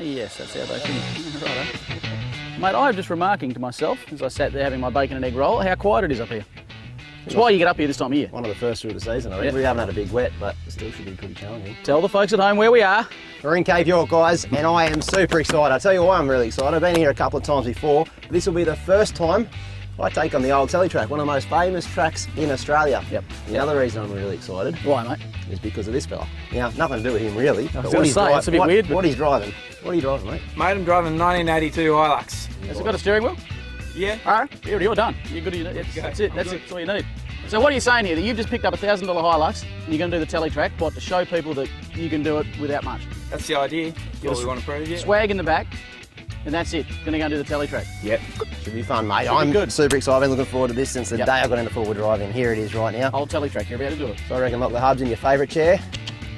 Yes, that's how they finish. Righto. Mate, I'm just remarking to myself, as I sat there having my bacon and egg roll, how quiet it is up here. It's why you get up here this time of year. One of the first through the season, I reckon. We haven't had a big wet, but it still should be pretty challenging. Tell the folks at home where we are. We're in Cape York, guys, and I am super excited. I'll tell you why I'm really excited. I've been here a couple of times before. This will be the first time I take on the Old Telegraph Track, one of the most famous tracks in Australia. Yep. The other reason I'm really excited Why, mate? is because of this fella. Now, nothing to do with him really. I was going to say, it's a bit weird. What he's driving. What are you driving, mate? Mate, I'm driving 1982 HiLux. Has it got a steering wheel? Yeah. All right, you're done. You're good. That's it. That's all you need. So what are you saying here? That you've just picked up a $1,000 HiLux and you're going to do the Tele track, what, to show people that you can do it without much? That's the idea. That's what we want to prove, yeah. Swag in the back, and that's it. Going to go and do the Tele track. Yep. Should be fun, mate. Should be good. Super excited. I've been looking forward to this since the day I got into four-wheel driving. Here it is right now. Old Tele track. You're about to do it. So I reckon lock the hubs in your favourite chair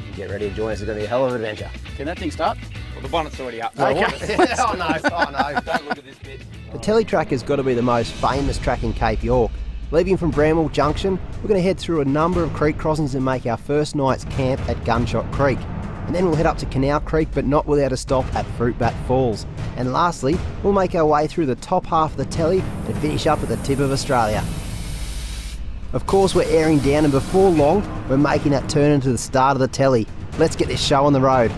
and get ready to join us. It's going to be a hell of an adventure. Can that thing start? Well, the bonnet's already up. Okay. Oh no, oh no. Don't look at this bit. The Tele track has got to be the most famous track in Cape York. Leaving from Bramwell Junction, we're going to head through a number of creek crossings and make our first night's camp at Gunshot Creek. And then we'll head up to Canal Creek, but not without a stop at Fruitbat Falls. And lastly, we'll make our way through the top half of the Tele and finish up at the tip of Australia. Of course, we're airing down, and before long, we're making that turn into the start of the Tele. Let's get this show on the road.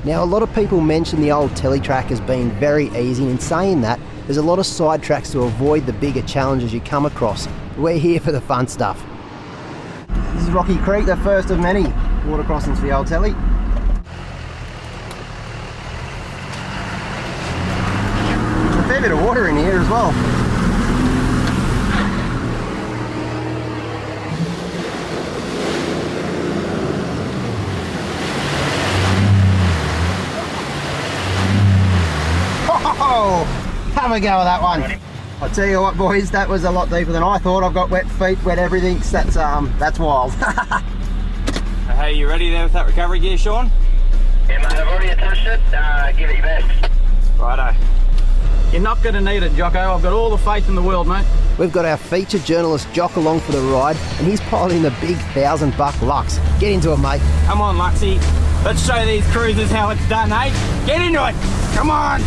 Now, a lot of people mention the Old Tele track as being very easy, and in saying that, there's a lot of side tracks to avoid the bigger challenges you come across. We're here for the fun stuff. This is Rocky Creek, the first of many water crossings for the Old Tele. There's a fair bit of water in here as well. Oh, have a go with that one. I'll tell you what, boys, that was a lot deeper than I thought. I've got wet feet, wet everything. That's wild. Hey, you ready there with that recovery gear, Sean? Yeah, mate, I've already attached it. Give it your best. Righto. You're not going to need it, Jocko. I've got all the faith in the world, mate. We've got our featured journalist Jock along for the ride, and he's piloting the big 1,000 Buck Lux. Get into it, mate. Come on, Luxy. Let's show these cruisers how it's done, eh? Get into it. Come on.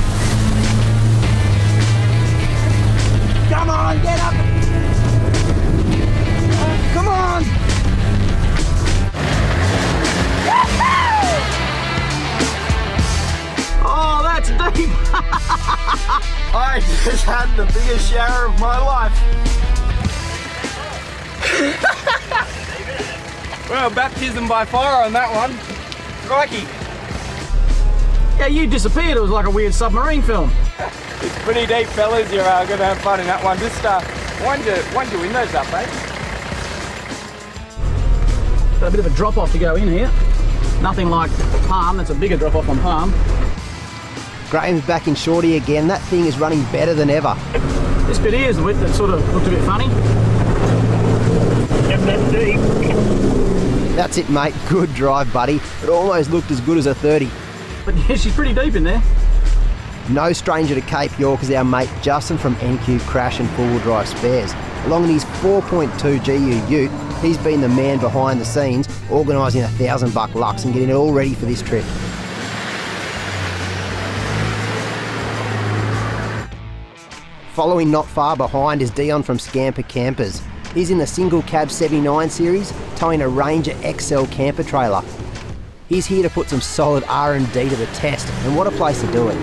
Come on, get up! Come on! Oh, that's deep! I just had the biggest shower of my life. Well, baptism by fire on that one. Crikey. Yeah, you disappeared. It was like a weird submarine film. It's pretty deep, fellas. You're going to have fun in that one. Just wind your windows up, eh? Got a bit of a drop off to go in here. Nothing like Palm. That's a bigger drop off on Palm. Graham's back in Shorty again. That thing is running better than ever. This bit here is the bit that sort of looked a bit funny. Yep, that's deep. That's it, mate. Good drive, buddy. It almost looked as good as a 30. But yeah, she's pretty deep in there. No stranger to Cape York is our mate Justin from NQ Crash and Four-Wheel Drive Spares. Along in his 4.2 GU ute, he's been the man behind the scenes, organising a 1,000 Buck Lux and getting it all ready for this trip. Following not far behind is Dion from Scamper Campers. He's in the single cab 79 series, towing a Ranger XL camper trailer. He's here to put some solid R&D to the test, and what a place to do it.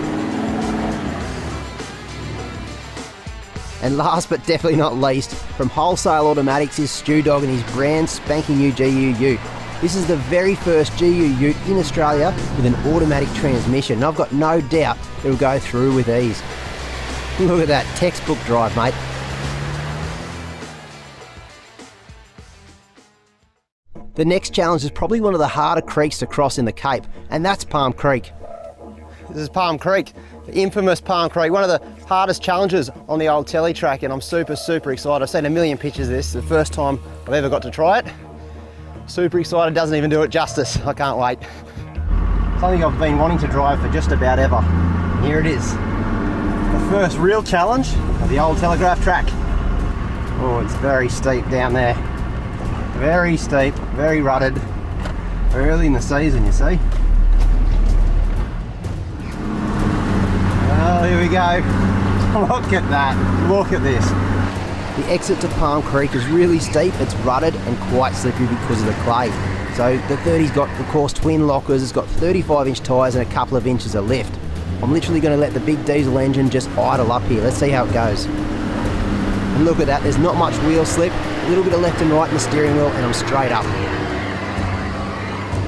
And last but definitely not least, from Wholesale Automatics is Stu Dog and his brand spanking new GU ute. This is the very first GU ute in Australia with an automatic transmission, and I've got no doubt it'll go through with ease. Look at that textbook drive, mate. The next challenge is probably one of the harder creeks to cross in the Cape, and that's Palm Creek. This is Palm Creek, the infamous Palm Creek, one of the hardest challenges on the Old Tele track, and I'm super excited. I've seen a million pictures of this. It's the first time I've ever got to try it. Super excited, doesn't even do it justice. I can't wait. Something I've been wanting to drive for just about ever. Here it is. The first real challenge of the Old Telegraph Track. Oh, it's very steep down there. Very steep, very rutted. Early in the season, you see. go. Look at that. Look at this. The exit to Palm Creek is really steep, it's rutted and quite slippery because of the clay. So the 30's got, of course, twin lockers, it's got 35-inch tyres and a couple of inches of lift. I'm literally going to let the big diesel engine just idle up here. Let's see how it goes. And look at that, there's not much wheel slip, a little bit of left and right in the steering wheel, and I'm straight up.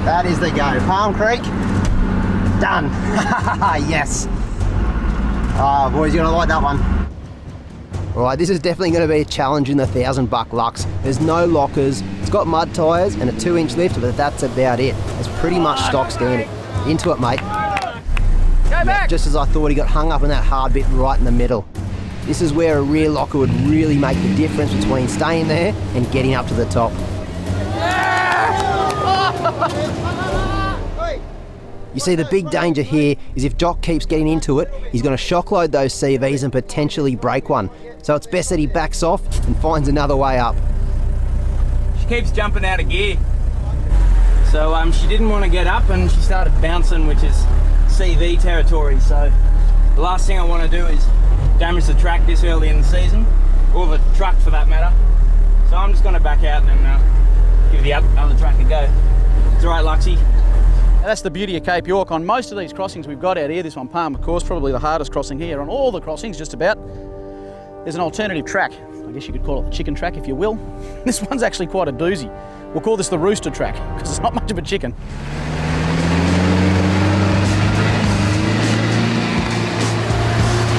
That is the go. Palm Creek, done. Yes. Oh, boys, you're going to like that one. Alright, this is definitely going to be a challenge in the 1000 Buck Lux. There's no lockers, it's got mud tyres and a 2-inch lift, but that's about it. It's pretty much stock standard. Into it, mate. Go back! Just as I thought, he got hung up in that hard bit right in the middle. This is where a rear locker would really make the difference between staying there and getting up to the top. You see, the big danger here is if Jock keeps getting into it, he's going to shock load those CVs and potentially break one. So it's best that he backs off and finds another way up. She keeps jumping out of gear. So she didn't want to get up and she started bouncing, which is CV territory. So the last thing I want to do is damage the track this early in the season, or the truck for that matter. So I'm just going to back out and give the other track a go. It's all right, Luxie. That's the beauty of Cape York. On most of these crossings we've got out here, this one Palm, of course, probably the hardest crossing here. On all the crossings, just about, there's an alternative track. I guess you could call it the chicken track if you will. This one's actually quite a doozy. We'll call this the rooster track, because it's not much of a chicken.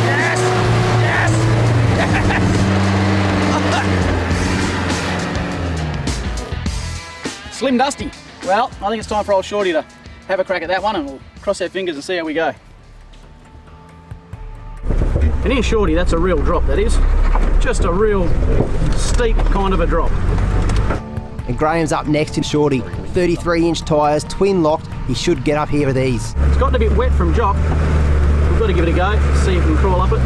Yes! Yes! Yes! Slim Dusty. Well, I think it's time for old Shorty to have a crack at that one, and we'll cross our fingers and see how we go. And here's Shorty, that's a real drop, that is. Just a real steep kind of a drop. And Graham's up next to Shorty. 33-inch tyres, twin locked, he should get up here with ease. It's gotten a bit wet from Jock. We've got to give it a go, see if we can crawl up it.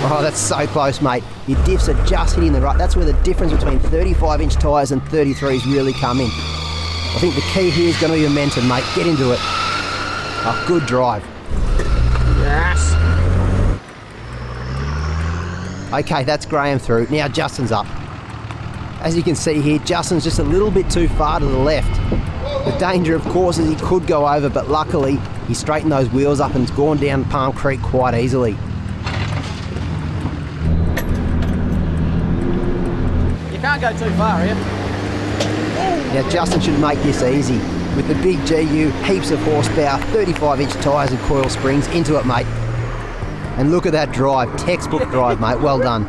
Oh, that's so close, mate. Your diffs are just hitting the rut. That's where the difference between 35-inch tyres and 33s really come in. I think the key here is going to be momentum, mate. Get into it. Oh, good drive. Yes. Okay, that's Graham through. Now Justin's up. As you can see here, Justin's just a little bit too far to the left. The danger, of course, is he could go over, but luckily he straightened those wheels up and has gone down Palm Creek quite easily. Can't go too far here. Now Justin should make this easy. With the big GU, heaps of horsepower, 35-inch tyres and coil springs, into it, mate. And look at that drive, textbook drive, mate, well done.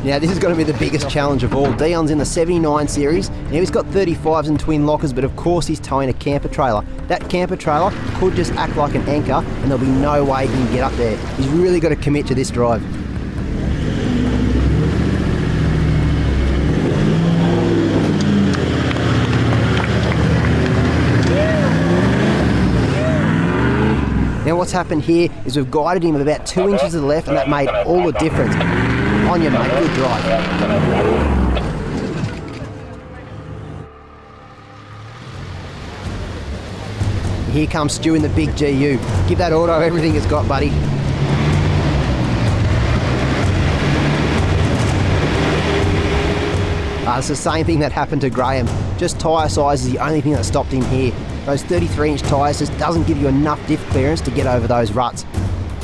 Now this is going to be the biggest challenge of all. Dion's in the 79 series. Now he's got 35s and twin lockers, but of course he's towing a camper trailer. That camper trailer could just act like an anchor and there'll be no way he can get up there. He's really got to commit to this drive. Now what's happened here is we've guided him about 2 inches to the left and that made all the difference. On you, mate, good drive. Here comes Stu in the big GU. Give that auto everything it's got, buddy. It's the same thing that happened to Graham. Just tyre size is the only thing that stopped him here. Those 33-inch tyres just doesn't give you enough diff clearance to get over those ruts.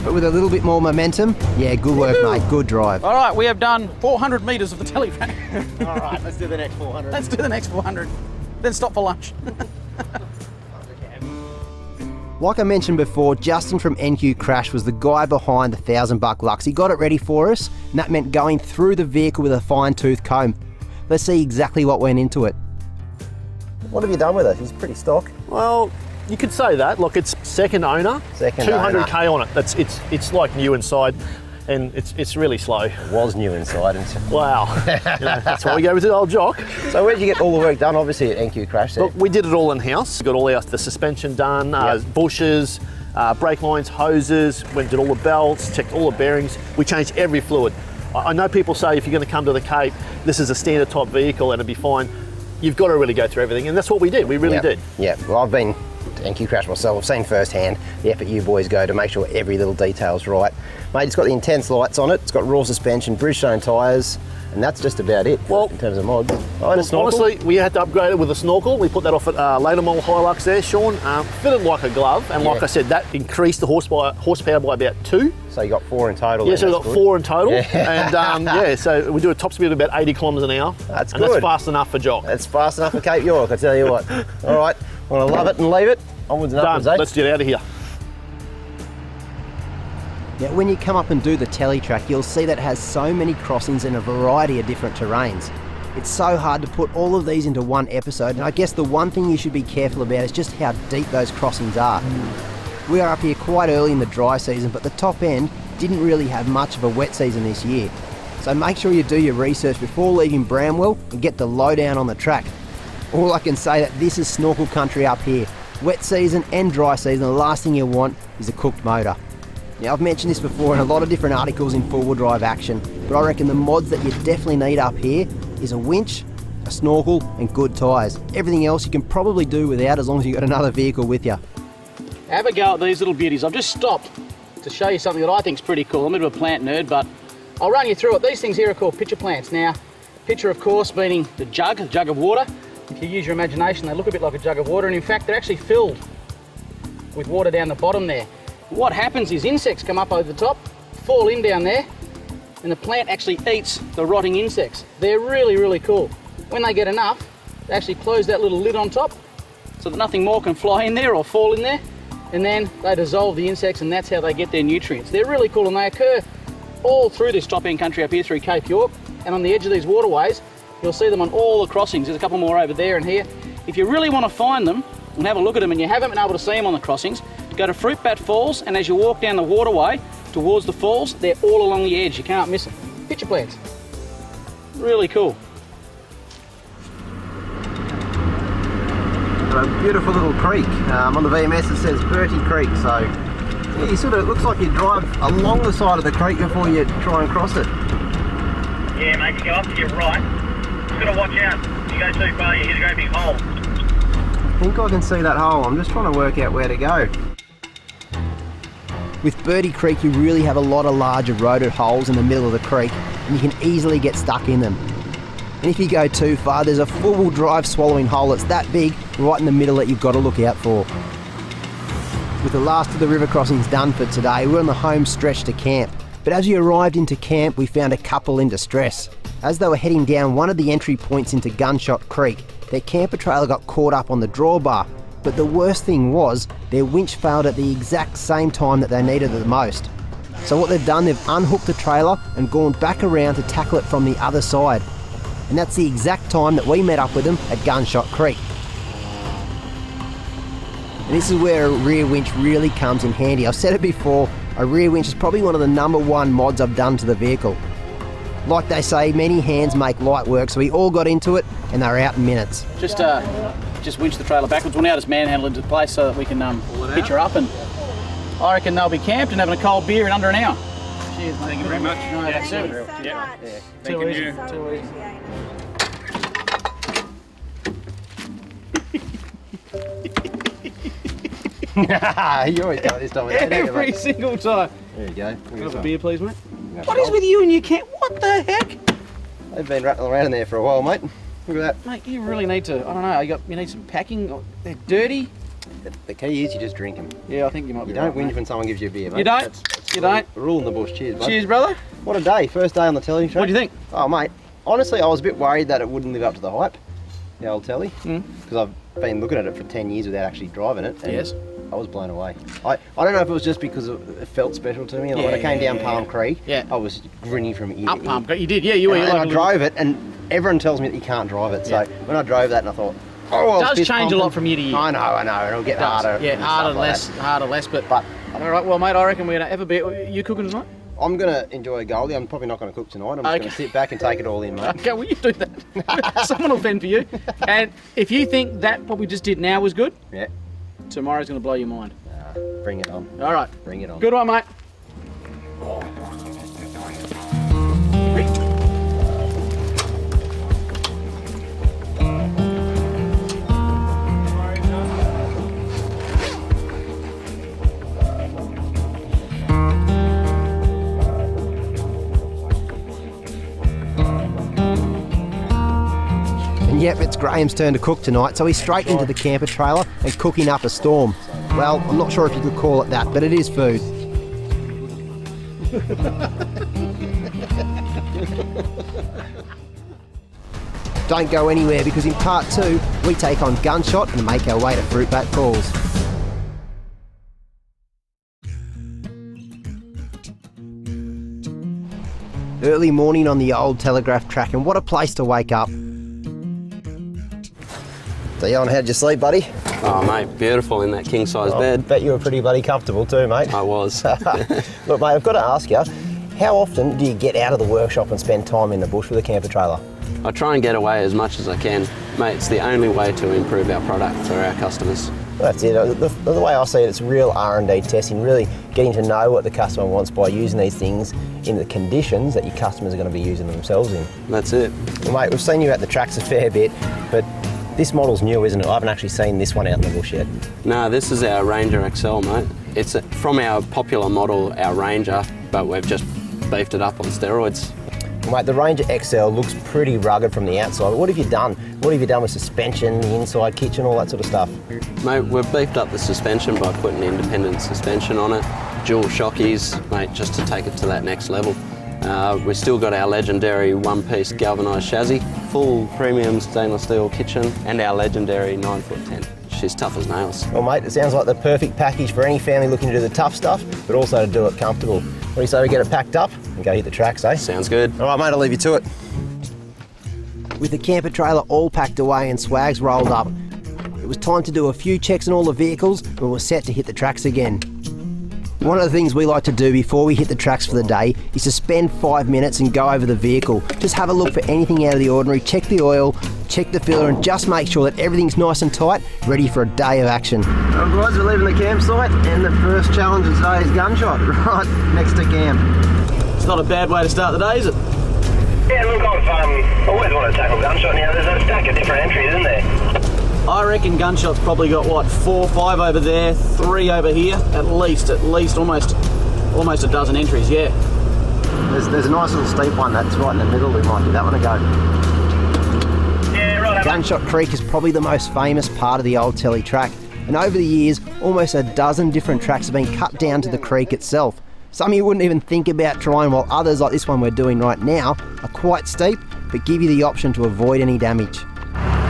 But with a little bit more momentum, yeah, good work, mate, good drive. All right, we have done 400 metres of the Tele track. All right, let's do the next 400. Let's do the next 400. Then stop for lunch. Like I mentioned before, Justin from NQ Crash was the guy behind the 1000 Buck Lux. He got it ready for us, and that meant going through the vehicle with a fine-tooth comb. Let's see exactly what went into it. What have you done with it? It's pretty stock. Well, you could say that. Look, it's second owner, Second 200k on it. It's like new inside, and it's really slow. It was new inside. Wow, that's why we go with the old Jock. So where'd you get all the work done? Obviously at NQ Crash there. Look, we did it all in house. We got all the suspension done, bushes, brake lines, hoses. Went and did all the belts, checked all the bearings. We changed every fluid. I know people say if you're going to come to the Cape, this is a standard type vehicle and it'll be fine. You've got to really go through everything, and that's what we did. We really did. Yeah, well, I've been NQ Crash myself. I've seen firsthand the effort you boys go to make sure every little detail's right. Mate, it's got the intense lights on it. It's got raw suspension, Bridgestone tyres, and that's just about it in terms of mods. Oh, and a snorkel. Honestly, we had to upgrade it with a snorkel. We put that off at later model HiLux there, Sean. Fitted like a glove, and like I said, that increased the horsepower by about 2. So you got 4 in total. Yeah, so we got 4 in total. Yeah. And so we do a top speed of about 80 kilometres an hour. That's and good. that's fast enough for Jock. That's fast enough for Cape York, I tell you what. All right, want to love it and leave it? Onwards and upwards, Done. eh? Let's get out of here. Now, when you come up and do the Tele track, you'll see that it has so many crossings and a variety of different terrains. It's so hard to put all of these into one episode, and I guess the one thing you should be careful about is just how deep those crossings are. We are up here quite early in the dry season, but the top end didn't really have much of a wet season this year. So make sure you do your research before leaving Bramwell and get the lowdown on the track. All I can say that this is snorkel country up here. Wet season and dry season, the last thing you want is a cooked motor. Now, I've mentioned this before in a lot of different articles in four-wheel drive action, but I reckon the mods that you definitely need up here is a winch, a snorkel, and good tyres. Everything else you can probably do without as long as you've got another vehicle with you. Have a go at these little beauties. I've just stopped to show you something that I think is pretty cool. I'm a bit of a plant nerd, but I'll run you through it. These things here are called pitcher plants. Now, pitcher, of course, meaning the jug of water. If you use your imagination, they look a bit like a jug of water, and in fact, they're actually filled with water down the bottom there. What happens is insects come up over the top, fall in down there, and the plant actually eats the rotting insects. They're really, really cool. When they get enough, they actually close that little lid on top so that nothing more can fly in there or fall in there, and then they dissolve the insects, and that's how they get their nutrients. They're really cool, and they occur all through this top end country up here through Cape York, and on the edge of these waterways, you'll see them on all the crossings. There's a couple more over there and here. If you really want to find them and have a look at them and you haven't been able to see them on the crossings, go to Fruitbat Falls, and as you walk down the waterway towards the falls, they're all along the edge. You can't miss them. Pitcher plants. Really cool. A beautiful little creek. On the VMS it says Bertie Creek, so yeah, you sort of, it looks like you drive along the side of the creek before you try and cross it. Yeah, mate, you go up to your right. Just gotta watch out. If you go too far, you hit a great big hole. I think I can see that hole. I'm just trying to work out where to go. With Bertie Creek, you really have a lot of large eroded holes in the middle of the creek, and you can easily get stuck in them. And if you go too far, there's a four-wheel drive swallowing hole that's that big right in the middle that you've got to look out for. With the last of the river crossings done for today, we're on the home stretch to camp. But as we arrived into camp, we found a couple in distress. As they were heading down one of the entry points into Gunshot Creek, their camper trailer got caught up on the drawbar. But the worst thing was, their winch failed at the exact same time that they needed it the most. So what they've done, they've unhooked the trailer and gone back around to tackle it from the other side. And that's the exact time that we met up with them at Gunshot Creek. And this is where a rear winch really comes in handy. I've said it before, a rear winch is probably one of the #1 mods I've done to the vehicle. Like they say, many hands make light work, so we all got into it and they're out in minutes. Just winch the trailer backwards. We'll now just manhandle it into place so that we can pitch her up, and I reckon they'll be camped and having a cold beer in under an hour. Cheers, mate. Thank you very much. No, that's it. Yeah. Too easy. you. Too easy. You always go this time of day, don't you, Every mate? single time. There you go. Can I have a beer, please, mate? What is with you and your camp? What the heck? They've been rattling around in there for a while, mate. Look at that. Mate, you really need to, I don't know, you need some packing. They're dirty. The key is you just drink them. Yeah, I think you might be You don't right, whinge mate. when someone gives you a beer, mate. You don't? That's You don't? a rule in the bush. Cheers, bud. Cheers, brother. What a day. First day on the Tele track. What do you think? Oh, mate. Honestly, I was a bit worried that it wouldn't live up to the hype, the old Tele. Because I've been looking at it for 10 years without actually driving it. And Yes. I was blown away. I don't know if it was just because it felt special to me. Like when I came down Palm Creek, Yeah. I was grinning from ear Up to pump. ear. You did, yeah, you were. And like I a little- drove it, and everyone tells me that you can't drive it. So Yeah. when I drove that, and I thought, oh, I was Does fist change a lot pumping. from year to year. I know, and it'll get harder. Yeah, and harder, stuff like less, that. harder, less. But But all right, well, mate, I reckon we're gonna have a beer. You cooking tonight? I'm gonna enjoy a goalie. I'm probably not gonna cook tonight. I'm just Okay. gonna sit back and take it all in, mate. Okay, well, you do that. Someone will fend for you. And if you think that what we just did now was good, Yeah, tomorrow's gonna blow your mind. bring it on. All right, Bring it on. good one, mate. And yep, it's Graham's turn to cook tonight, so he's straight into the camper trailer and cooking up a storm. Well, I'm not sure if you could call it that, but it is food. Don't go anywhere, because in part 2, we take on Gunshot and make our way to Fruitbat Falls. Early morning on the Old Telegraph Track, and what a place to wake up. Dion, how'd you sleep, buddy? Oh, mate, beautiful in that king-size bed. Bet you were pretty bloody comfortable too, mate. I was. Look, mate, I've got to ask you, how often do you get out of the workshop and spend time in the bush with a camper trailer? I try and get away as much as I can. Mate, it's the only way to improve our product for our customers. That's it. The way I see it, it's real R&D testing, really getting to know what the customer wants by using these things in the conditions that your customers are going to be using themselves in. That's it. Well, mate, we've seen you at the tracks a fair bit, but this model's new, isn't it? I haven't actually seen this one out in the bush yet. No, this is our Ranger XL, mate. It's from our popular model, our Ranger, but we've just beefed it up on steroids. Mate, the Ranger XL looks pretty rugged from the outside. What have you done? What have you done with suspension, the inside kitchen, all that sort of stuff? Mate, we've beefed up the suspension by putting independent suspension on it, dual shockies, mate, just to take it to that next level. We've still got our legendary one-piece galvanised chassis, full premium stainless steel kitchen, and our legendary 9-foot tent. She's tough as nails. Well, mate, it sounds like the perfect package for any family looking to do the tough stuff, but also to do it comfortable. What do you say we get it packed up and go hit the tracks, eh? Sounds good. All right, mate, I'll leave you to it. With the camper trailer all packed away and swags rolled up, it was time to do a few checks on all the vehicles and we were set to hit the tracks again. One of the things we like to do before we hit the tracks for the day is to spend 5 minutes and go over the vehicle. Just have a look for anything out of the ordinary, check the oil, check the filler, and just make sure that everything's nice and tight, ready for a day of action. Well, guys, we're leaving the campsite, and the first challenge of today is Gunshot, right next to camp. It's not a bad way to start the day, is it? Yeah, look, I've always wanted to tackle Gunshot. Now, there's a stack of different entries, isn't there? I reckon Gunshot's probably got, what, 4 or 5 over there, 3 over here, at least almost a dozen entries, yeah. There's a nice little steep one that's right in the middle. We might give that one a go. Yeah, right. Gunshot Creek is probably the most famous part of the Old Tele track, and over the years, almost a dozen different tracks have been cut down to the creek itself. Some you wouldn't even think about trying, while others, like this one we're doing right now, are quite steep, but give you the option to avoid any damage.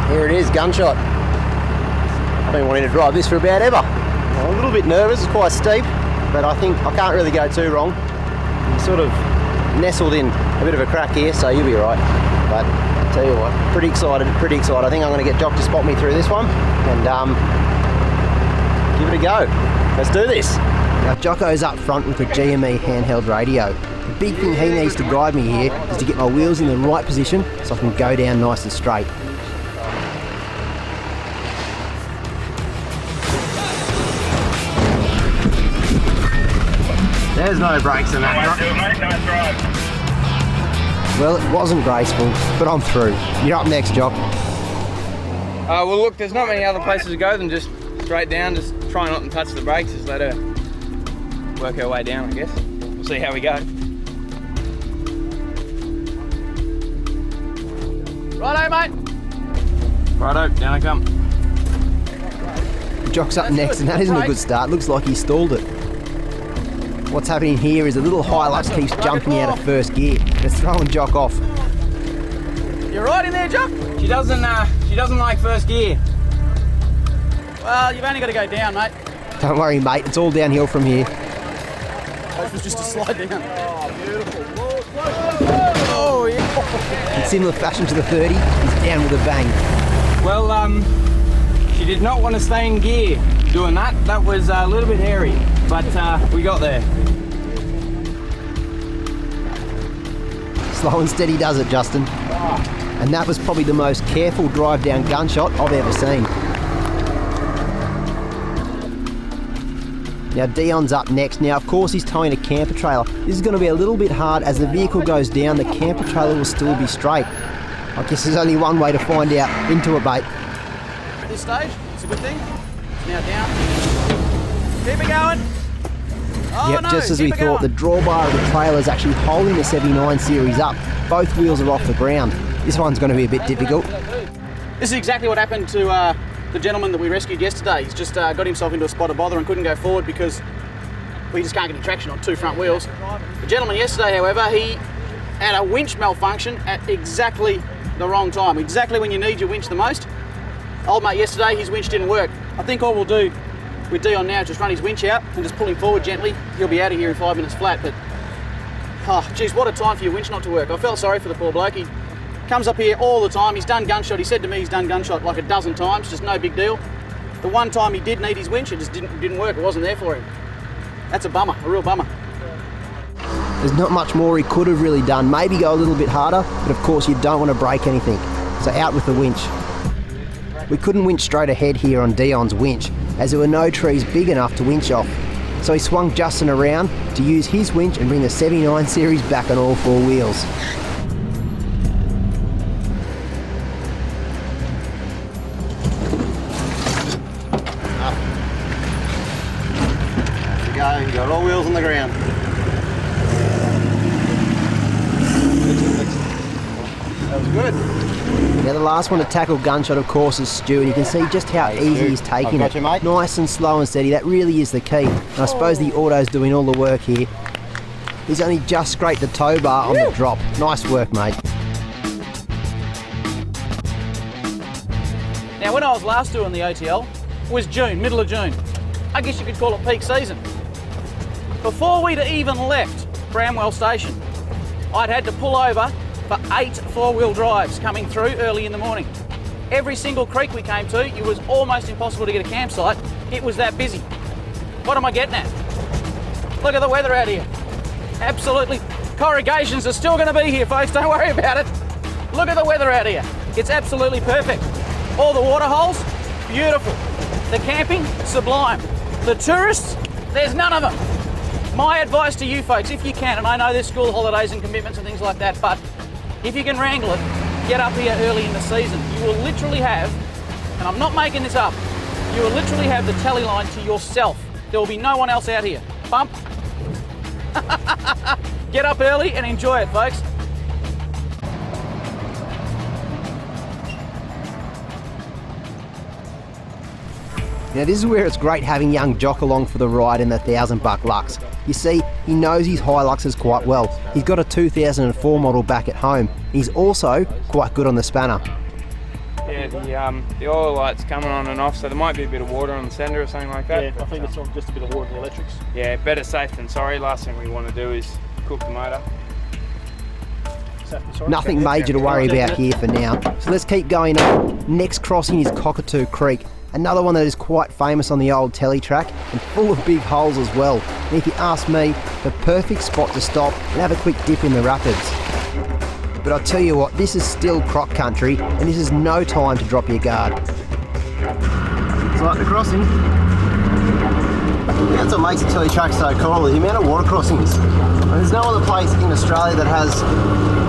Here it is, Gunshot. I've been wanting to drive this for about ever. I'm a little bit nervous, it's quite steep, but I think I can't really go too wrong. I'm sort of nestled in a bit of a crack here, so you'll be all right. But I'll tell you what, pretty excited. I think I'm going to get Jock to spot me through this one and give it a go. Let's do this. Now Jocko's up front with a GME handheld radio. The big thing he needs to guide me here is to get my wheels in the right position so I can go down nice and straight. There's no brakes in that. Nice do it, mate. Nice drive. Well, it wasn't graceful, but I'm through. You're up next, Jock. Well, look, there's not many other places to go than just straight down. Just try not to touch the brakes. Just let her work her way down, I guess. We'll see how we go. Righto, mate. Righto, down I come. Jock's up next, and that isn't a good start. Looks like he stalled it. What's happening here is a little HiLux keeps jumping out of first gear. It's throwing Jock off. You right in there, Jock? She doesn't like first gear. Well, you've only got to go down, mate. Don't worry, mate. It's all downhill from here. That was just a slide down. Oh, beautiful. Oh, yeah. In similar fashion to the 30, he's down with a bang. Well, she did not want to stay in gear doing that. That was a little bit hairy, but we got there. Slow and steady does it, Justin. And that was probably the most careful drive down Gunshot I've ever seen. Now Dion's up next. Now of course he's towing a camper trailer. This is going to be a little bit hard. As the vehicle goes down, the camper trailer will still be straight. I guess there's only one way to find out. Into a bait. At this stage, it's a good thing. It's now down. Keep it going. Oh, Yep, no, just as we keep it thought, the going. drawbar of the trailer is actually holding the 79 series up. Both wheels are off the ground. This one's going to be a bit difficult. This is exactly what happened to the gentleman that we rescued yesterday. He's just got himself into a spot of bother and couldn't go forward because we just can't get any traction on 2 front wheels. The gentleman yesterday, however, he had a winch malfunction at exactly the wrong time, exactly when you need your winch the most. Old mate yesterday, his winch didn't work. I think all we'll do with Dion now is just run his winch out and just pull him forward gently. He'll be out of here in 5 minutes flat, but oh, geez, what a time for your winch not to work. I felt sorry for the poor bloke. He comes up here all the time. He's done gunshot. He said to me he's done gunshot like a dozen times, just no big deal. The one time he did need his winch, it just didn't work. It wasn't there for him. That's a bummer, a real bummer. There's not much more he could have really done. Maybe go a little bit harder, but of course you don't want to break anything. So out with the winch. We couldn't winch straight ahead here on Dion's winch, as there were no trees big enough to winch off. So he swung Justin around to use his winch and bring the 79 series back on all 4 wheels. There you go, you got all wheels on the ground. That was good. Now the last one to tackle Gunshot, of course, is Stu, and you can see just how easy he's taking it. You, mate. Nice and slow and steady, that really is the key. And I suppose the auto's doing all the work here. He's only just scraped the tow bar on the drop. Nice work, mate. Now, when I was last doing the OTL, it was June, middle of June. I guess you could call it peak season. Before we'd even left Bramwell Station, I'd had to pull over for 8 4-wheel drives coming through early in the morning. Every single creek we came to, it was almost impossible to get a campsite. It was that busy. What am I getting at? Look at the weather out here. Absolutely. Corrugations are still going to be here, folks. Don't worry about it. Look at the weather out here. It's absolutely perfect. All the water holes, beautiful. The camping, sublime. The tourists, there's none of them. My advice to you folks, if you can, and I know there's school holidays and commitments and things like that, but if you can wrangle it, get up here early in the season. You will literally have, and I'm not making this up, you will literally have the tally line to yourself. There will be no one else out here. Bump. Get up early and enjoy it, folks. Now this is where it's great having young Jock along for the ride in the 1000 Buck Lux. You see, he knows his HiLuxes quite well. He's got a 2004 model back at home. He's also quite good on the spanner. Yeah, the oil light's coming on and off, so there might be a bit of water on the sender or something like that. Yeah, I think it's just a bit of water in the electrics. Yeah, better safe than sorry. Last thing we want to do is cook the motor. Nothing major to worry about here for now. So let's keep going on. Next crossing is Kanau Creek. Another one that is quite famous on the old Tele track and full of big holes as well. And if you ask me, the perfect spot to stop and have a quick dip in the rapids. But I'll tell you what, this is still croc country and this is no time to drop your guard. It's like the crossing. That's what makes the Tele track so cool, the amount of water crossings. And there's no other place in Australia that has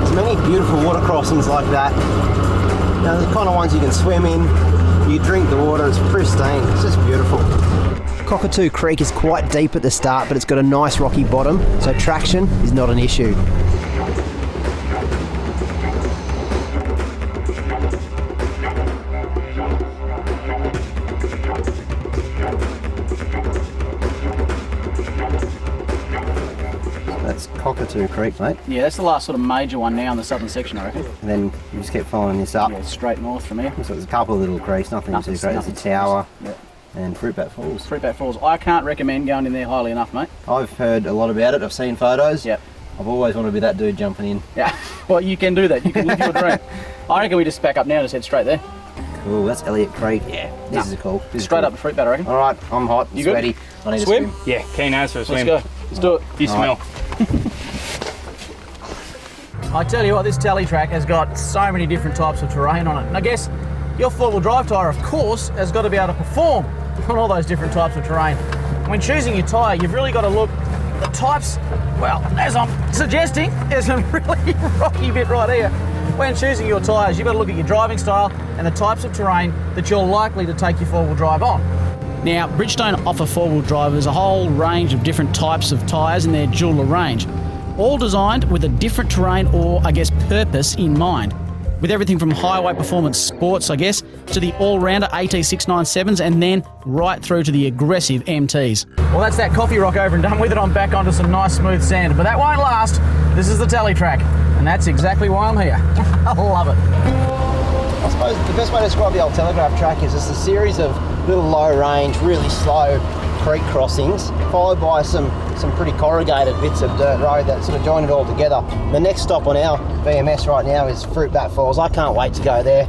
as many beautiful water crossings like that. You know, the kind of ones you can swim in. You drink the water, it's pristine, it's just beautiful. Kanau Creek is quite deep at the start, but it's got a nice rocky bottom, so traction is not an issue. That's Kanau Creek, mate. Yeah, that's the last sort of major one now in the southern section, I reckon. And then you just keep following this up. Yeah, straight north from here. So there's a couple of little creeks, nothing too great. There's a tower and Fruitbat Falls. Fruitbat Falls. I can't recommend going in there highly enough, mate. I've heard a lot about it, I've seen photos. Yep. I've always wanted to be that dude jumping in. Yeah, well, you can do that. You can live your dream. I reckon we just back up now and just head straight there. Cool, that's Elliot Creek. Yeah, this is cool. This Straight is up to Fruitbat, I reckon. All right, I'm hot, You good? sweaty. I need Swim? to swim. Yeah, keen as for a swim. Let's go. Let's do it. You smell. I tell you what, this Tele track has got so many different types of terrain on it. And I guess your four-wheel drive tyre, of course, has got to be able to perform on all those different types of terrain. When choosing your tyre, you've really got to look at the types, well, as I'm suggesting, there's a really rocky bit right here. When choosing your tyres, you've got to look at your driving style and the types of terrain that you're likely to take your four-wheel drive on. Now, Bridgestone offer four-wheel drivers a whole range of different types of tyres in their jeweler range, all designed with a different terrain or, I guess, purpose in mind. with everything from highway performance sports, I guess, to the all-rounder AT697s, and then right through to the aggressive MTs. Well, that's that coffee rock over and done with it. I'm back onto some nice smooth sand, but that won't last. This is the Tele track, and that's exactly why I'm here. I love it. I suppose the best way to describe the Old Telegraph Track is it's a series of little low range, really slow creek crossings, followed by some pretty corrugated bits of dirt road that sort of join it all together. The next stop on our VMS right now is Fruit Bat Falls. I can't wait to go there.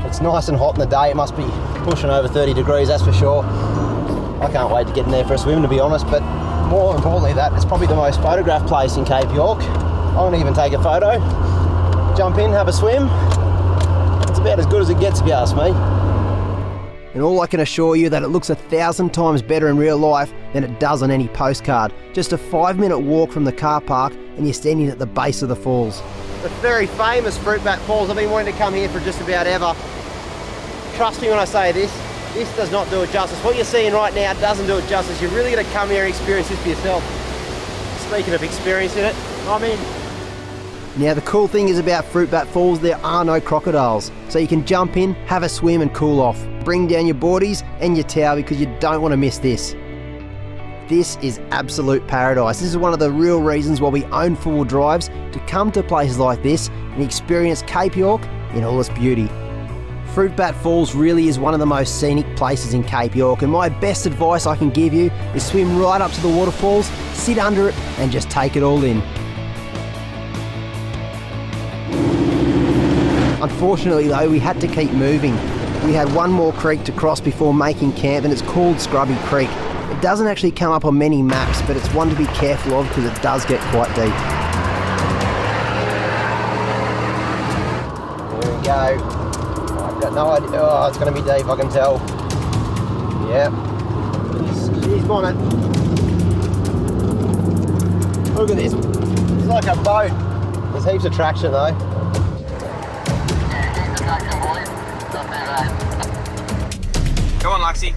It's nice and hot in the day. It must be pushing over 30 degrees, that's for sure. I can't wait to get in there for a swim, to be honest, but more importantly that, it's probably the most photographed place in Cape York. I won't even take a photo, jump in, have a swim. It's about as good as it gets if you ask me. And all I can assure you that it looks 1,000 times better in real life than it does on any postcard. Just a 5-minute walk from the car park and you're standing at the base of the falls. The very famous Fruit Bat Falls. I've been wanting to come here for just about ever. Trust me when I say this does not do it justice. What you're seeing right now doesn't do it justice. You're really going to come here and experience this for yourself. Speaking of experiencing it, I'm in. Now the cool thing is about Fruit Bat Falls, there are no crocodiles. So you can jump in, have a swim and cool off. Bring down your boardies and your towel because you don't want to miss this. This is absolute paradise. This is one of the real reasons why we own 4-wheel drives, to come to places like this and experience Cape York in all its beauty. Fruit Bat Falls really is one of the most scenic places in Cape York, and my best advice I can give you is swim right up to the waterfalls, sit under it and just take it all in. Unfortunately though, we had to keep moving. We had one more creek to cross before making camp, and it's called Scrubby Creek. It doesn't actually come up on many maps, but it's one to be careful of because it does get quite deep. There we go. I've got no idea. Oh, it's going to be deep, I can tell. Yep. She's bonnet. Look at this. It's like a boat. There's heaps of traction though. Come on, Luxie.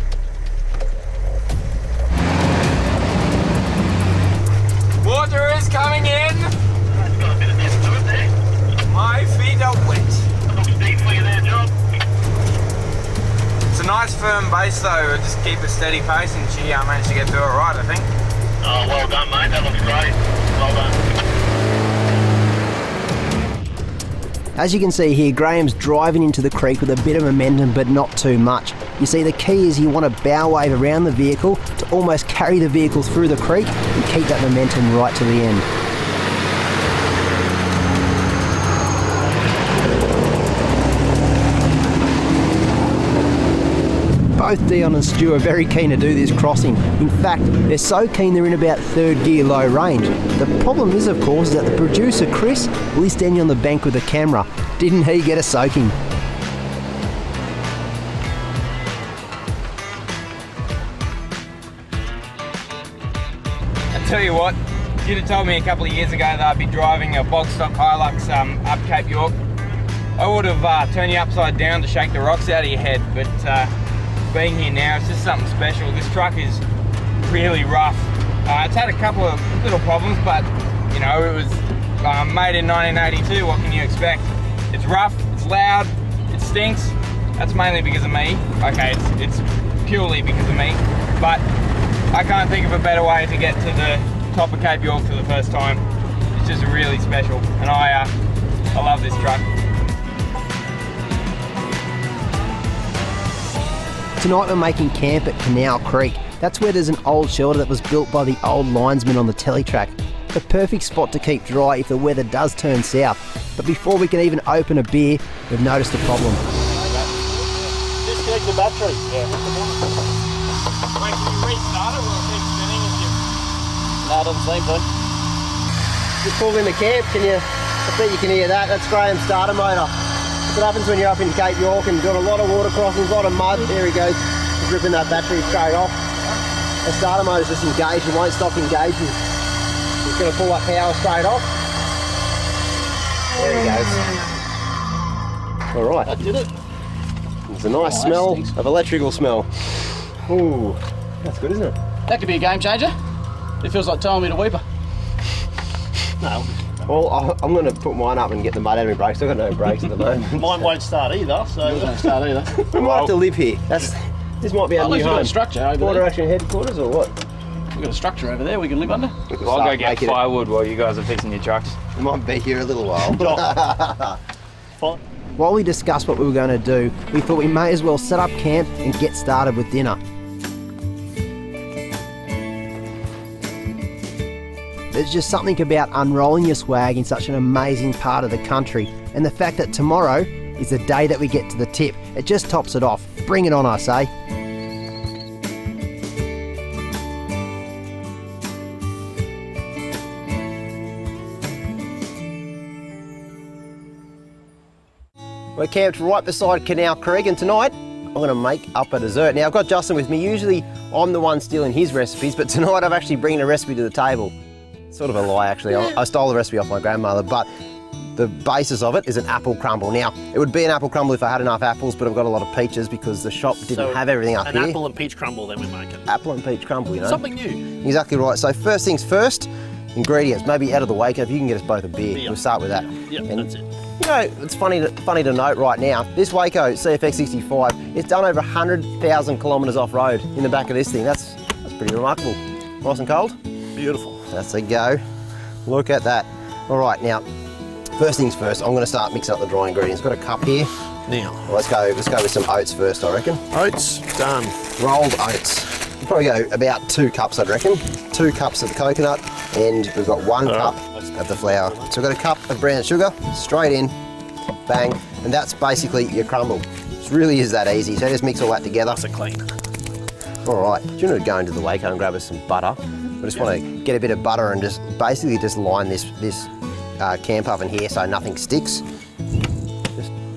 Water is coming in. It's got a bit of dip to it there. My feet are wet. Looks deep for you there, Jock. It's a nice firm base though. Just keep a steady pace, and she managed to get through it right, I think. Oh, well done, mate. That looks great. Well done. As you can see here, Graham's driving into the creek with a bit of momentum, but not too much. You see, the key is you want to bow wave around the vehicle to almost carry the vehicle through the creek and keep that momentum right to the end. Both Dion and Stu are very keen to do this crossing. In fact, they're so keen they're in about 3rd gear low range. The problem is, of course, that the producer, Chris, well, he's standing on the bank with the camera. Didn't he get a soaking? I tell you what, if you'd have told me a couple of years ago that I'd be driving a bog stock HiLux up Cape York, I would have turned you upside down to shake the rocks out of your head, but being here now, it's just something special. This truck is really rough. It's had a couple of little problems, but you know, it was made in 1982. What can you expect? It's rough, it's loud, it stinks. That's mainly because of me. Okay, it's purely because of me, but I can't think of a better way to get to the top of Cape York for the first time. It's just really special, and I love this truck. Tonight we're making camp at Canal Creek. That's where there's an old shelter that was built by the old linesmen on the Tele track. The perfect spot to keep dry if the weather does turn south. But before we can even open a beer, we've noticed a problem. Disconnect the battery. Yeah. Wait, can you restart it? Will it keep spinning if you... No, it doesn't seem to. Just pulled into camp, I bet you can hear that. That's Graham's starter motor. What happens when you're up in Cape York and doing a lot of water crossings, a lot of mud. There he goes, just ripping that battery straight off. The starter motor's just engaged, it won't stop engaging. He's going to pull that power straight off. There he goes. All right. That did it. There's a nice smell of electrical smell. Ooh, that's good, isn't it? That could be a game changer. It feels like telling me to weeper. No, Well, I'm going to put mine up and get the mud out of my brakes. I've got no brakes at the moment. Mine won't start either, so... Don't start either. We might have to live here. This might be our At new least we've got home. a structure over Border there. Action headquarters or what? We've got a structure over there we can live under. I'll go get firewood while you guys are fixing your trucks. We might be here a little while. Fine. While we discussed what we were going to do, we thought we may as well set up camp and get started with dinner. There's just something about unrolling your swag in such an amazing part of the country, and the fact that tomorrow is the day that we get to the tip, it just tops it off. Bring it on, I say. We're camped right beside Canal Creek, and tonight I'm going to make up a dessert. Now I've got Justin with me. Usually I'm the one stealing his recipes, but tonight I'm actually bringing a recipe to the table. Sort of a lie actually. I stole the recipe off my grandmother, but the basis of it is an apple crumble. Now it would be an apple crumble if I had enough apples, but I've got a lot of peaches because the shop didn't have everything up here. An apple and peach crumble then we make it. Apple and peach crumble, you know. Something new. Exactly right. So first things first, ingredients. Maybe out of the way, if you can get us both a beer. We'll start with that. Yep, And that's it. you know, it's funny to note right now, this Waco CFX65, it's done over 100,000 kilometres off-road in the back of this thing. That's pretty remarkable. Nice and cold? Beautiful. That's a go. Look at that. All right, now, first things first, I'm going to start mixing up the dry ingredients. Got a cup here. Now, Well, let's go with some oats first, I reckon. oats, done. Rolled oats. We'll probably go about 2 cups, I'd reckon. 2 cups of the coconut, and we've got 1 cup of the flour. So we've got a cup of brown sugar, straight in, bang, and that's basically your crumble. It really is that easy, so just mix all that together. Nice and clean. All right, do you want to go into the Waco and grab us some butter? I just want to get a bit of butter and just basically just line this camp oven here so nothing sticks.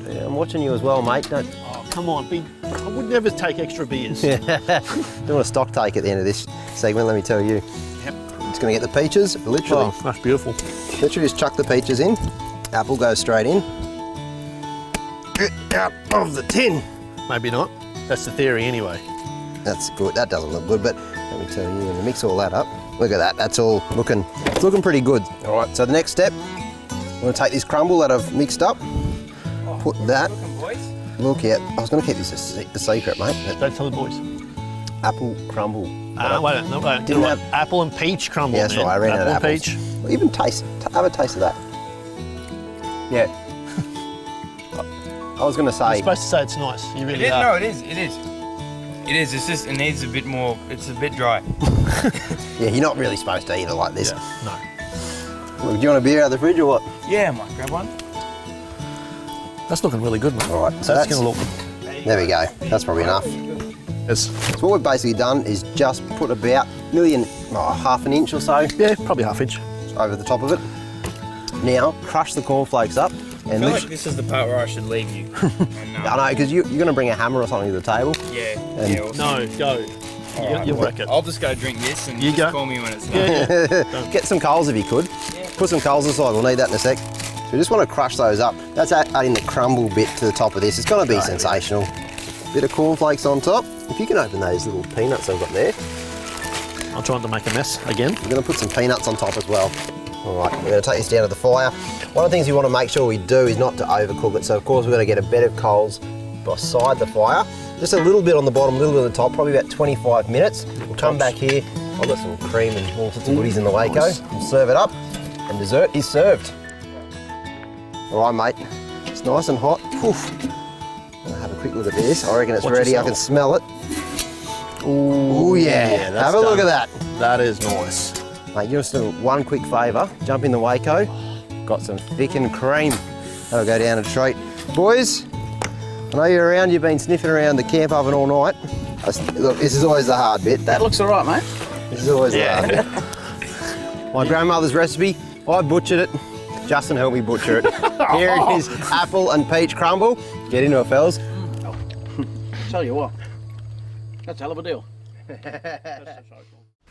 I'm watching you as well, mate. Don't Oh, come on, I would never take extra beers. do want a stock take at the end of this segment, let me tell you. Yep. Just going to get the peaches, literally. Oh, that's beautiful. Literally just chuck the peaches in. Apple goes straight in. Get out of the tin. Maybe not. That's the theory anyway. That's good. That doesn't look good, but let me tell you, when you mix all that up, look at that. That's all looking pretty good. All right, so the next step, I'm going to take this crumble that I've mixed up, put that. Look at, I was going to keep this a secret, mate. Don't tell the boys. Apple crumble. Wait. Didn't have apple and peach crumble. Yeah, that's man. right. I ran out of apple and apples. peach. Well, even have a taste of that. Yeah. I was going to You're say. supposed to say it's nice. You really are. No, it is. It is. It's just it needs a bit more. It's a bit dry. Yeah, you're not really supposed to eat it like this. Yeah, no. Well, do you want a beer out of the fridge or what? Yeah, I might grab one. That's looking really good, man. All right, so that's that's going to look. there we go. That's probably enough. Yes. So what we've basically done is just put about half an inch or so Yeah, probably half inch. over the top of it. Now crush the cornflakes up I and feel like this is the part where I should leave you. I know, because you're going to bring a hammer or something to the table. Yeah. And- Yeah. No, go. You'll wreck it. I'll just go drink this and You just go. call me when it's done. Get some coals if you could. Put some coals aside, we'll need that in a sec. So we just want to crush those up. That's adding the crumble bit to the top of this. It's going to be sensational. Bit of cornflakes on top. If you can open those little peanuts I've got there. I'm trying to make a mess again. We're going to put some peanuts on top as well. All right, we're going to take this down to the fire. One of the things you want to make sure we do is not to overcook it. So of course we're going to get a bed of coals beside the fire. Just a little bit on the bottom, a little bit on the top, probably about 25 minutes. We'll come back here. I've got some cream and all sorts of goodies in the Waco. Nice. We'll serve it up and dessert is served. All right, mate. It's nice and hot. Oof. I'll have a quick look at this. I reckon it's Watch ready. yourself. I can smell it. Ooh, yeah. that's Have a look done. at that. That is nice. Mate, you just do one quick favour. Jump in the Waco. Got some thickened cream. That'll go down a treat. Boys, I know you're around. You've been sniffing around the camp oven all night. Look, this is always the hard bit. That looks all right, mate. This is always the hard bit. My grandmother's recipe. I butchered it. Justin helped me butcher it. Here it is, apple and peach crumble. Get into it, fellas. Tell you what, that's a hell of a deal.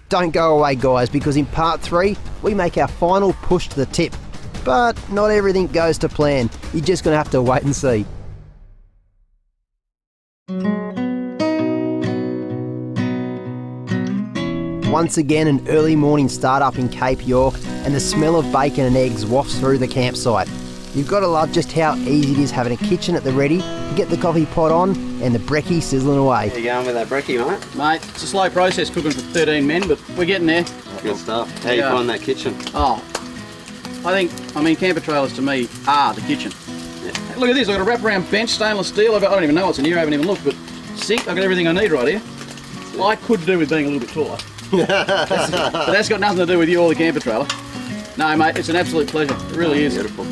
Don't go away, guys, because in part 3 we make our final push to the tip. But not everything goes to plan. You're just going to have to wait and see. Once again, an early morning start up in Cape York, and the smell of bacon and eggs wafts through the campsite. You've got to love just how easy it is having a kitchen at the ready, to get the coffee pot on and the brekkie sizzling away. How you going with that brekkie, mate? Mate, it's a slow process cooking for 13 men, but we're getting there. Good stuff. How you find that kitchen? Oh, I mean, camper trailers to me are the kitchen. Yeah. Look at this, I've got a wraparound bench, stainless steel. I don't even know what's in here, I haven't even looked, but sink, I've got everything I need right here. I could do with being a little bit taller. But that's got nothing to do with you or the camper trailer. No, mate, it's an absolute pleasure. It really is. Beautiful.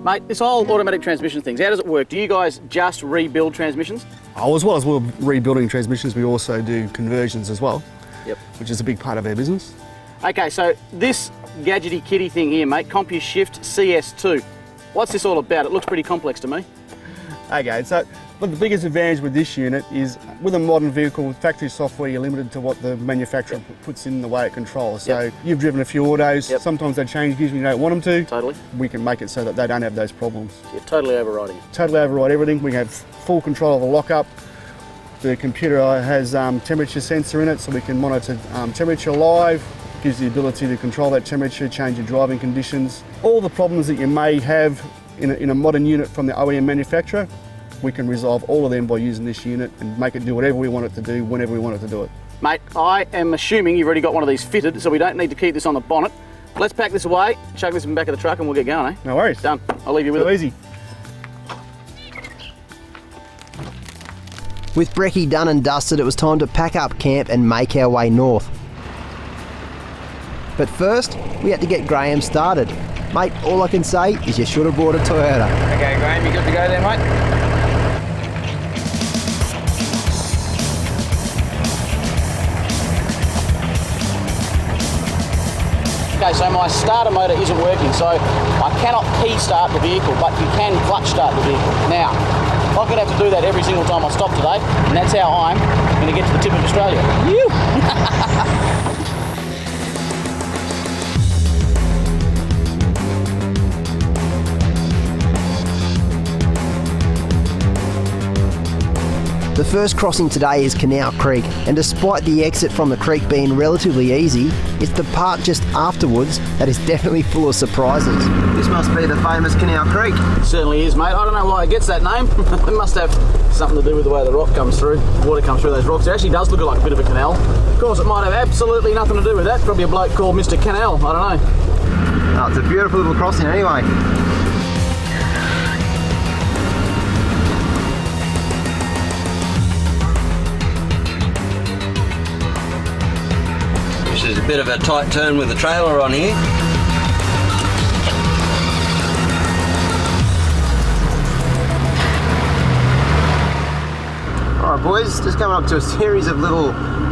Mate, this whole automatic transmission thing, how does it work? Do you guys just rebuild transmissions? Oh, as well as we're rebuilding transmissions, we also do conversions as well, Yep. which is a big part of our business. Okay, so this gadgety kitty thing here, mate, CompuShift CS2. What's this all about? It looks pretty complex to me. Okay, so look, the biggest advantage with this unit is with a modern vehicle with factory software, you're limited to what the manufacturer puts in the way it controls. So you've driven a few autos, sometimes they change gears when you don't want them to. Totally. We can make it so that they don't have those problems. You're totally overriding it. Totally override everything. We have full control of the lockup. The computer has temperature sensor in it, so we can monitor temperature live. Gives the ability to control that temperature, change your driving conditions. All the problems that you may have in a modern unit from the OEM manufacturer, we can resolve all of them by using this unit and make it do whatever we want it to do, whenever we want it to do it. Mate, I am assuming you've already got one of these fitted, so we don't need to keep this on the bonnet. Let's pack this away, chuck this in the back of the truck, and we'll get going, eh? No worries. Done. I'll leave you with So it. easy. With brekkie done and dusted, it was time to pack up camp and make our way north. But first, we had to get Graham started. Mate, all I can say is you should have brought a Toyota. Okay, Graham, you good to go there, mate? Okay, so my starter motor isn't working, so I cannot key start the vehicle, but you can clutch start the vehicle. Now, I'm going to have to do that every single time I stop today, and that's how I'm going to get to the tip of Australia. The first crossing today is Canal Creek, and despite the exit from the creek being relatively easy, it's the part just afterwards that is definitely full of surprises. This must be the famous Kanau Creek. Certainly is, mate. I don't know why it gets that name. It must have something to do with the way the rock comes through, the water comes through those rocks. It actually does look like a bit of a canal. Of course, it might have absolutely nothing to do with that. Probably a bloke called Mr. Canal, I don't know. Oh, it's a beautiful little crossing anyway. This is a bit of a tight turn with the trailer on here. Alright boys, just coming up to a series of little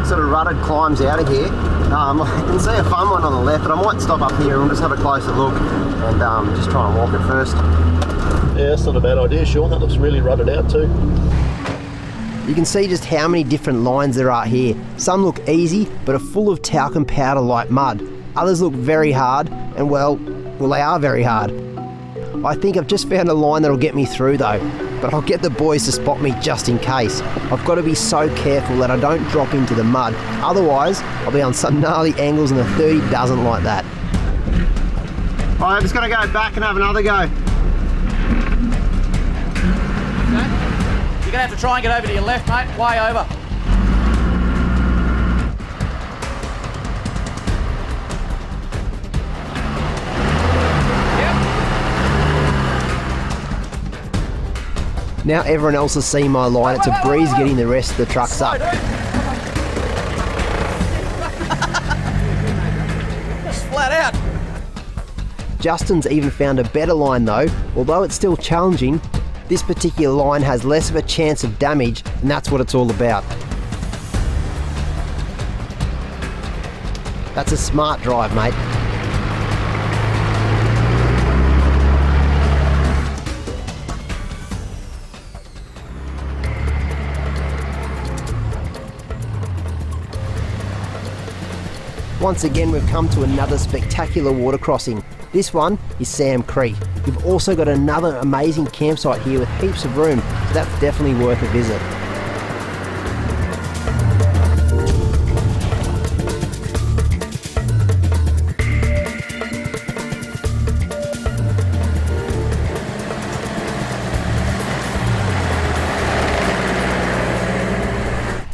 sort of rutted climbs out of here. I can see a fun one on the left, but I might stop up here and just have a closer look and just try and walk it first. Yeah, that's not a bad idea, Sean. That looks really rutted out too. You can see just how many different lines there are here. Some look easy, but are full of talcum powder like mud. Others look very hard, and well, they are very hard. I think I've just found a line that'll get me through though, but I'll get the boys to spot me just in case. I've got to be so careful that I don't drop into the mud, otherwise I'll be on some gnarly angles and the 30 doesn't like that. Alright, I'm just going to go back and have another go. You're going to have to try and get over to your left, mate. Way over. Now everyone else has seen my line, it's a breeze getting the rest of the trucks up. Just flat out. Justin's even found a better line though. Although it's still challenging, this particular line has less of a chance of damage, and that's what it's all about. That's a smart drive, mate. Once again, we've come to another spectacular water crossing. This one is Sam Creek. We've also got another amazing campsite here with heaps of room, so that's definitely worth a visit.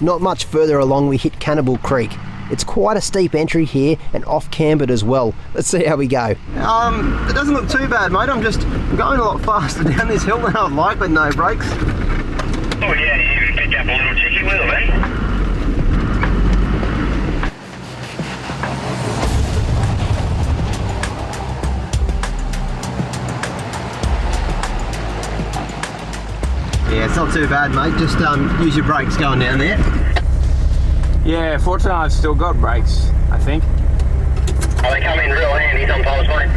Not much further along we hit Cannibal Creek. It's quite a steep entry here and off-cambered as well. Let's see how we go. It doesn't look too bad, mate. I'm going a lot faster down this hill than I'd like with no brakes. Oh yeah, you picked up a little cheeky wheel, eh? Yeah, it's not too bad, mate. Just use your brakes going down there. Yeah, fortunately I've still got brakes, I think. Oh, they come in real handy sometimes, mate.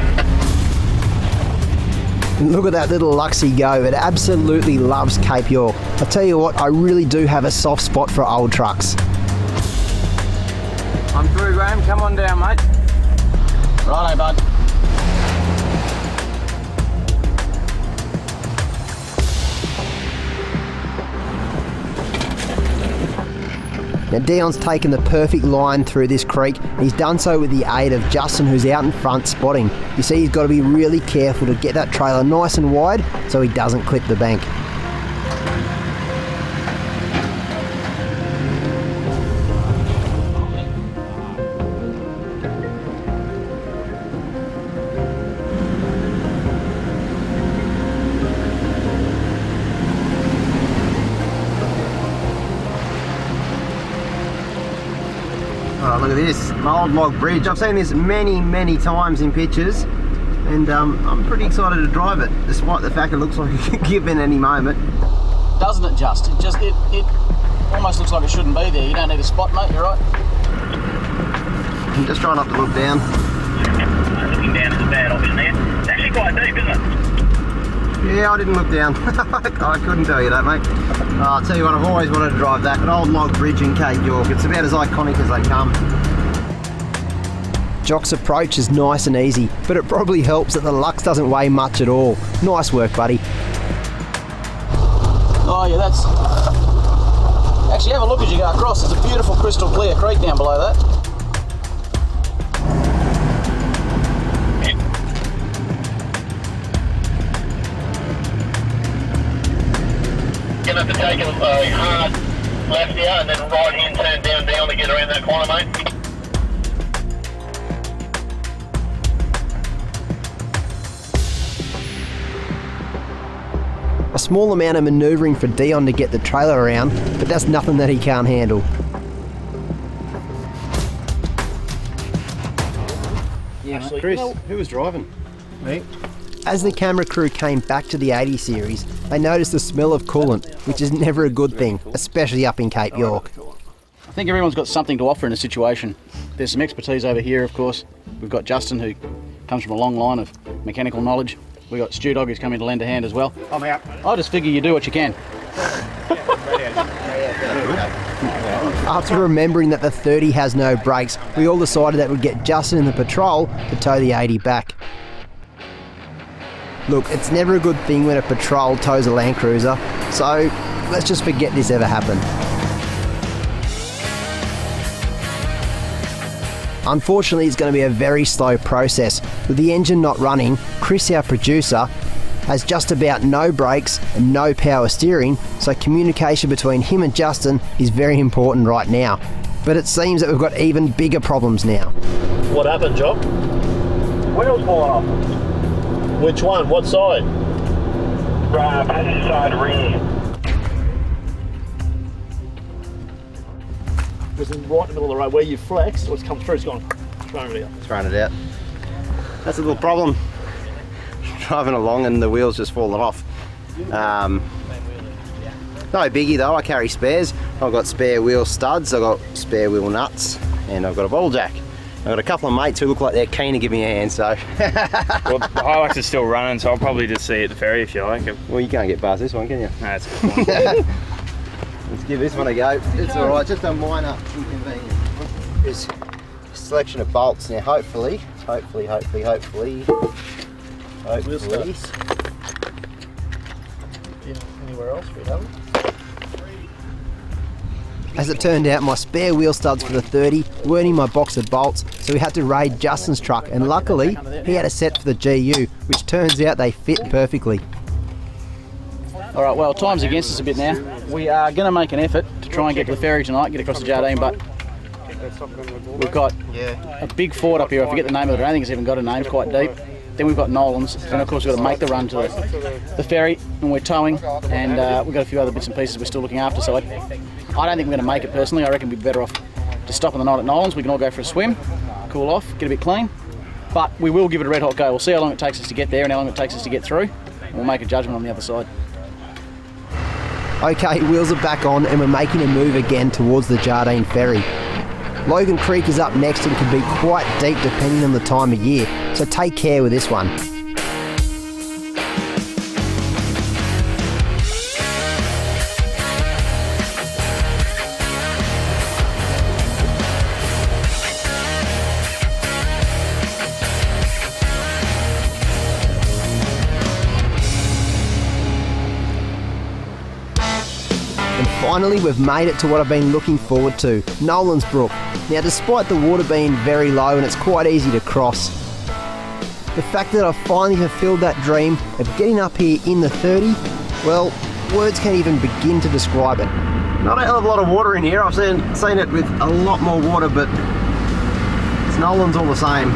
Look at that little Luxie go. It absolutely loves Cape York. I tell you what, I really do have a soft spot for old trucks. I'm through, Graham. Come on down, mate. Righto, bud. Now Dion's taken the perfect line through this creek, and he's done so with the aid of Justin, who's out in front spotting. You see, he's got to be really careful to get that trailer nice and wide so he doesn't clip the bank. Oh, look at this, my old log bridge. I've seen this many times in pictures, and I'm pretty excited to drive it, despite the fact it looks like it could give in any moment. Doesn't it just? It almost looks like it shouldn't be there. You don't need a spot, mate, you're right. I'm just trying not to look down. Looking down is a bad option there. It's actually quite deep, isn't it? Yeah, I didn't look down. I couldn't tell you that, mate. I'll tell you what, I've always wanted to drive that, an old log bridge in Cape York. It's about as iconic as they come. Jock's approach is nice and easy, but it probably helps that the Lux doesn't weigh much at all. Nice work, buddy. Oh yeah, that's... Actually, have a look as you go across. There's a beautiful crystal clear creek down below that. Gonna have to take a hard left here and then right hand turn down to get around that corner, mate. A small amount of manoeuvring for Dion to get the trailer around, but that's nothing that he can't handle. Actually, Chris, who was driving? Me. As the camera crew came back to the 80 series, they noticed the smell of coolant, which is never a good thing, especially up in Cape York. I think everyone's got something to offer in a situation. There's some expertise over here, of course. We've got Justin, who comes from a long line of mechanical knowledge. We've got Stu Dog, who's coming to lend a hand as well. I'm out. I just figure you do what you can. After remembering that the 30 has no brakes, we all decided that we'd get Justin in the patrol to tow the 80 back. Look, it's never a good thing when a patrol tows a Land Cruiser, so let's just forget this ever happened. Unfortunately, it's going to be a very slow process. With the engine not running, Chris, our producer, has just about no brakes and no power steering, so communication between him and Justin is very important right now. But it seems that we've got even bigger problems now. What happened, Jock? Wheels falling off. Which one? What side? Passenger side rear. It was right in the middle of the road where you flexed, what's come through, it's gone thrown it out. Throwing it out. That's a little problem. Driving along and the wheels just falling off. No biggie though, I carry spares. I've got spare wheel studs, I've got spare wheel nuts, and I've got a ball jack. I've got a couple of mates who look like they're keen to give me a hand, so. Well, the HiLux is still running, so I'll probably just see you at the ferry if you like. Well, you can't get past this one, can you? No, that's a good point. Let's give this one a go. It's alright, just a minor inconvenience. There's a selection of bolts now, hopefully. Anywhere else we haven't? As it turned out, my spare wheel studs for the 30 weren't in my box of bolts, so we had to raid Justin's truck, and luckily he had a set for the GU, which turns out they fit perfectly. All right, well, time's against us a bit now. We are going to make an effort to to try and get to the ferry tonight, get across the Jardine, but we've got a big ford up here. I forget the name of it. I don't think it's even got a name. It's quite deep. Then we've got Nolan's, and of course we've got to make the run to the ferry, and we're towing, and we've got a few other bits and pieces we're still looking after. So I don't think we're going to make it personally. I reckon we'd be better off just stopping the night at Nolan's. We can all go for a swim, cool off, get a bit clean. But we will give it a red hot go. We'll see how long it takes us to get there and how long it takes us to get through, and we'll make a judgment on the other side. Okay, wheels are back on and we're making a move again towards the Jardine ferry. Logan Creek is up next and can be quite deep depending on the time of year, so take care with this one. Finally, we've made it to what I've been looking forward to, Nolan's Brook. Now, despite the water being very low and it's quite easy to cross, the fact that I've finally fulfilled that dream of getting up here in the 30, well, words can't even begin to describe it. Not a hell of a lot of water in here. I've seen it with a lot more water, but it's Nolan's all the same.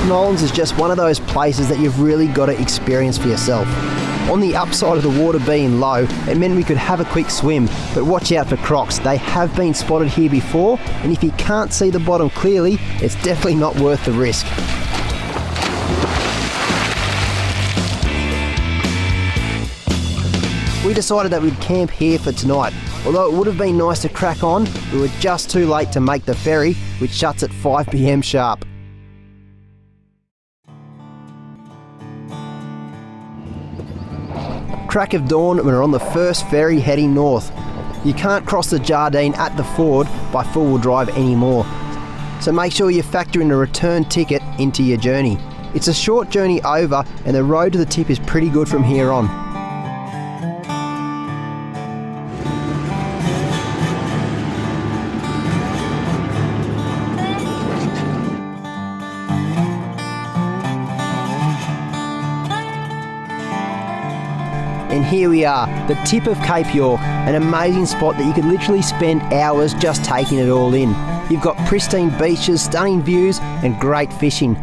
Nolan's is just one of those places that you've really got to experience for yourself. On the upside of the water being low, it meant we could have a quick swim, but watch out for crocs. They have been spotted here before, and if you can't see the bottom clearly, it's definitely not worth the risk. We decided that we'd camp here for tonight. Although it would have been nice to crack on, we were just too late to make the ferry, which shuts at 5 PM sharp. Crack of dawn and we're on the first ferry heading north. You can't cross the Jardine at the ford by four-wheel drive anymore, so make sure you factor in a return ticket into your journey. It's a short journey over and the road to the tip is pretty good from here on. And here we are, the tip of Cape York, an amazing spot that you could literally spend hours just taking it all in. You've got pristine beaches, stunning views and great fishing.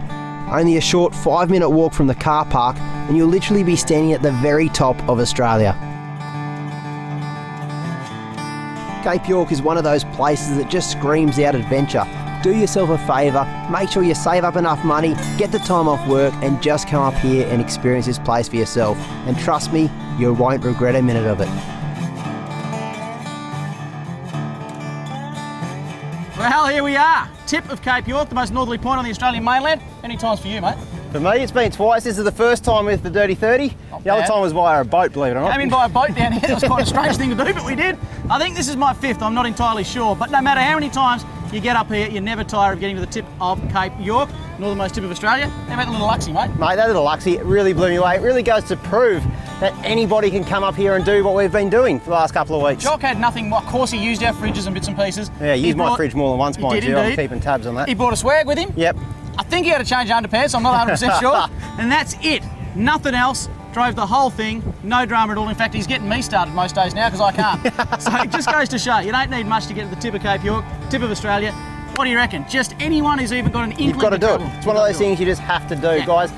Only a short 5-minute walk from the car park and you'll literally be standing at the very top of Australia. Cape York is one of those places that just screams out adventure. Do yourself a favour, make sure you save up enough money, get the time off work and just come up here and experience this place for yourself. And trust me, you won't regret a minute of it. Well, here we are, tip of Cape York, the most northerly point on the Australian mainland. Many times for you, mate? For me, it's been twice. This is the first time with the Dirty 30. The other time was via a boat, believe it or not. Came in by a boat down here. That was quite a strange thing to do, but we did. I think this is my 5th, I'm not entirely sure. But no matter how many times you get up here, you never tire of getting to the tip of Cape York, northernmost tip of Australia. How about the little Luxie, mate? Mate, that little Luxie really blew me away. It really goes to prove that anybody can come up here and do what we've been doing for the last couple of weeks. Jock had nothing, of course he used our fridges and bits and pieces. Yeah, he used my fridge more than once, mind you. I'm keeping tabs on that. He brought a swag with him. Yep. I think he had to change underpants, I'm not 100% sure. And that's it, nothing else. Drove the whole thing, no drama at all. In fact, he's getting me started most days now because I can't. So it just goes to show, you don't need much to get to the tip of Cape York, tip of Australia. What do you reckon? Just anyone who's even got an inkling. You've got to do it. It's one of those things you just have to do, guys.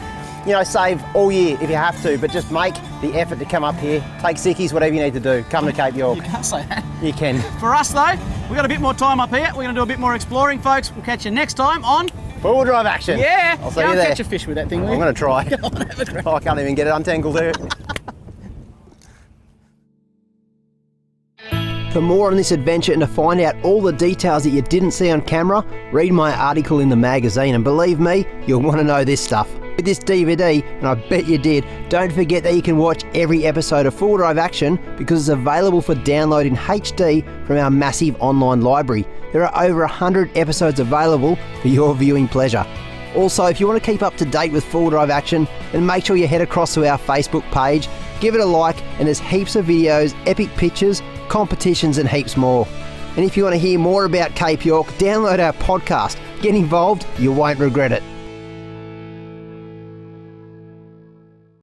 You know, save all year if you have to, but just make the effort to come up here. Take sickies, whatever you need to do. Come to Cape York. You can't say that. You can. For us though, we've got a bit more time up here. We're going to do a bit more exploring, folks. We'll catch you next time on Four-wheel drive action. Yeah. I'll see you there. Catch a fish with that thing. I'm going to try. I can't even get it untangled there. For more on this adventure and to find out all the details that you didn't see on camera, read my article in the magazine, and believe me, you'll want to know this stuff. With this DVD, and I bet you did, don't forget that you can watch every episode of Full Drive Action because it's available for download in HD from our massive online library. There are over 100 episodes available for your viewing pleasure. Also, if you want to keep up to date with Full Drive Action, then make sure you head across to our Facebook page, give it a like, and there's heaps of videos, epic pictures, competitions and heaps more. And if you want to hear more about Cape York, download our podcast. Get involved, you won't regret it.